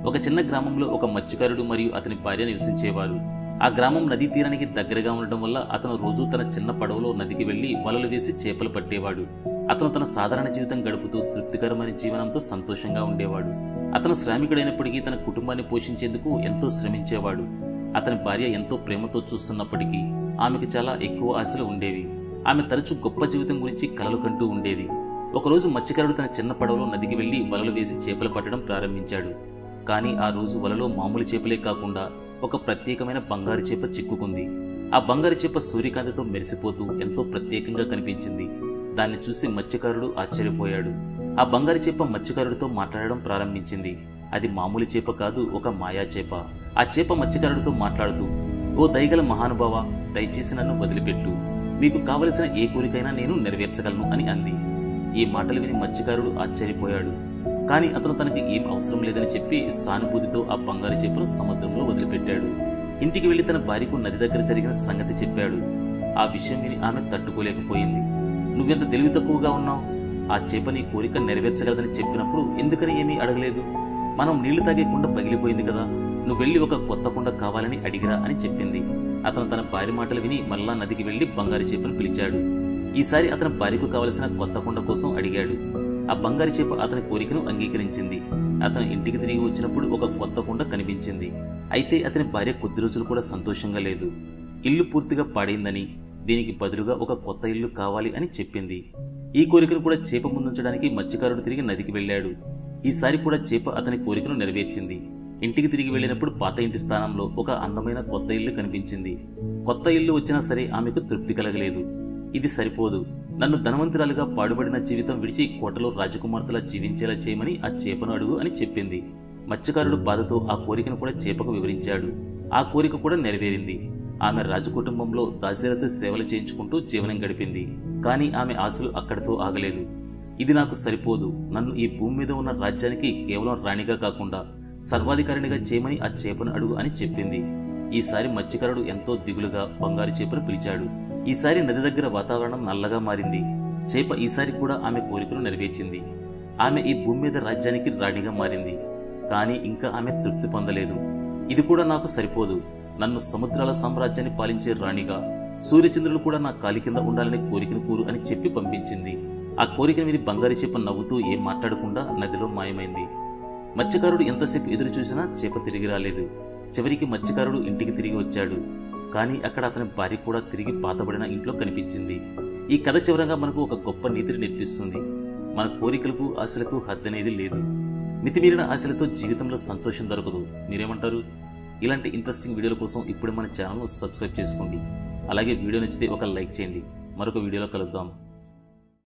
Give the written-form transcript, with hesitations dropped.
ఒక చిన్న గ్రామంలో ఒక మత్స్యకారుడు మరియు అతని భార్య నివసించేవారు. ఆ గ్రామం నదీ తీరానికి దగ్గరగా ఉండటం వల్ల అతను రోజు తన చిన్న పడవలో నదికి వెళ్లి వలలు వేసి చేపలు పట్టేవాడు. అతను తన సాధారణ జీవితం గడుపుతూ తృప్తికరమైన జీవనంతో సంతోషంగా ఉండేవాడు. అతను శ్రామికుడైనప్పటికీ తన కుటుంబాన్ని పోషించేందుకు ఎంతో శ్రమించేవాడు. అతని భార్య ఎంతో ప్రేమతో చూస్తున్నప్పటికీ ఆమెకు చాలా ఎక్కువ ఆశలు ఉండేవి. ఆమె తరచూ గొప్ప జీవితం గురించి కలలు కంటూ ఉండేది. ఒకరోజు మత్స్యకారుడు తన చిన్న పడవలో నదికి వెళ్లి వలలు వేసి చేపలు పట్టడం ప్రారంభించాడు. కానీ ఆ రోజు వలలో మామూలు చేపలే కాకుండా ఒక ప్రత్యేకమైన బంగారు చేప చిక్కుకుంది. ఆ బంగారు చేప సూర్యకాంతితో మెరిసిపోతూ ఎంతో ప్రత్యేకంగా కనిపించింది. దాన్ని చూసి మత్స్యకారుడు ఆశ్చర్యపోయాడు. ఆ బంగారు చేప మత్స్యకారుడితో మాట్లాడడం ప్రారంభించింది. అది మామూలు చేప కాదు, ఒక మాయా చేప. ఆ చేప మత్స్యకారుడితో మాట్లాడుతూ, ఓ దయగల మహానుభావ, దయచేసి నన్ను వదిలిపెట్టు. మీకు కావలసిన ఏ కోరికైనా నేను నెరవేర్చగలను అని అంది. ఈ మాటలు విని మత్స్యకారుడు ఆశ్చర్యపోయాడు. కానీ అతను తనకి ఏం అవసరం లేదని చెప్పి సానుభూతితో ఆ బంగారు చేపను సముద్రంలో వదిలిపెట్టాడు. ఇంటికి వెళ్లి తన భార్యకు నది దగ్గర జరిగిన సంగతి చెప్పాడు. ఆ విషయం విని ఆమె తట్టుకోలేకపోయింది. నువ్వెంత తెలివి తక్కువగా ఉన్నావు? ఆ చేప నీ కోరిక నెరవేర్చగలదని చెప్పినప్పుడు ఎందుకని ఏమీ అడగలేదు? మనం నీళ్లు తాగే కుండ పగిలిపోయింది కదా, నువ్వు వెళ్లి ఒక కొత్త కుండ కావాలని అడిగిరా అని చెప్పింది. అతను తన భార్య మాటలు విని మళ్ళా నదికి వెళ్లి బంగారు చేపను పిలిచాడు. ఈసారి అతని భార్యకు కావలసిన కొత్త కుండ కోసం అడిగాడు. ఆ బంగారు చేప అతని కోరికను అంగీకరించింది. అతను ఇంటికి తిరిగి వచ్చినప్పుడు ఒక కొత్త కుండ కనిపించింది. అయితే అతని భార్య కొద్ది రోజులు కూడా సంతోషంగా లేదు. ఇల్లు పూర్తిగా పాడైందని, దీనికి బదులుగా ఒక కొత్త ఇల్లు కావాలి అని చెప్పింది. ఈ కోరికను కూడా చేప ముందుంచడానికి మత్స్యకారుడు తిరిగి నదికి వెళ్లాడు. ఈసారి కూడా చేప అతని కోరికను నెరవేర్చింది. ఇంటికి తిరిగి వెళ్లినప్పుడు పాత ఇంటి స్థానంలో ఒక అందమైన కొత్త ఇల్లు కనిపించింది. కొత్త ఇల్లు వచ్చినా సరే ఆమెకు తృప్తి కలగలేదు. ఇది సరిపోదు, నన్ను ధనవంతురాలుగా పాడుబడిన జీవితం విడిచి కోటలో రాజకుమార్తెలా జీవించేలా చేయమని ఆ చేపను అడుగు అని చెప్పింది. మత్స్యకారుడు బాధతో ఆ కోరికను కూడా చేపకు వివరించాడు. ఆ కోరిక కూడా నెరవేరింది. ఆమె రాజకుటుంబంలో దాసీలతో సేవలు చేయించుకుంటూ జీవనం గడిపింది. కానీ ఆమె ఆశలు అక్కడితో ఆగలేదు. ఇది నాకు సరిపోదు, నన్ను ఈ భూమి మీద ఉన్న రాజ్యానికి కేవలం రాణిగా కాకుండా సర్వాధికారినిగా చేయమని ఆ చేపను అడుగు అని చెప్పింది. ఈసారి మత్స్యకారుడు ఎంతో దిగులుగా బంగారు చేపను పిలిచాడు. ఈసారి నది దగ్గర వాతావరణం నల్లగా మారింది. చేప ఈసారి కూడా ఆమె కోరికను నెరవేర్చింది. ఆమె ఈ భూమి మీద రాజ్యానికి రాణిగా మారింది. కానీ ఇంకా ఆమె తృప్తి పొందలేదు. ఇది కూడా నాకు సరిపోదు, నన్ను సముద్రాల సామ్రాజ్యాన్ని పాలించే రాణిగా, సూర్యచంద్రులు కూడా నా కాలి కింద ఉండాలని కోరికను కూరు అని చెప్పి పంపించింది. ఆ కోరికను విని బంగారు చేప నవ్వుతూ ఏం మాట్లాడకుండా నదిలో మాయమైంది. మత్స్యకారుడు ఎంతసేపు ఎదురు చూసినా చేప తిరిగి రాలేదు. చివరికి మత్స్యకారుడు ఇంటికి తిరిగి వచ్చాడు. కానీ అక్కడ అతని భార్య కూడా తిరిగి పాతబడిన ఇంట్లో కనిపించింది. ఈ కథ చివరగా మనకు ఒక గొప్ప నీతిని నేర్పిస్తుంది. మన కోరికలకు ఆశలకు హద్దనేది లేదు. మితిమీరిన ఆశలతో జీవితంలో సంతోషం దొరకదు. మీరేమంటారు? ఇలాంటి ఇంట్రెస్టింగ్ వీడియోల కోసం ఇప్పుడు మన ఛానల్ను సబ్స్క్రైబ్ చేసుకోండి. అలాగే వీడియో నచ్చితే ఒక లైక్ చేయండి. మరొక వీడియోలో కలుద్దాం.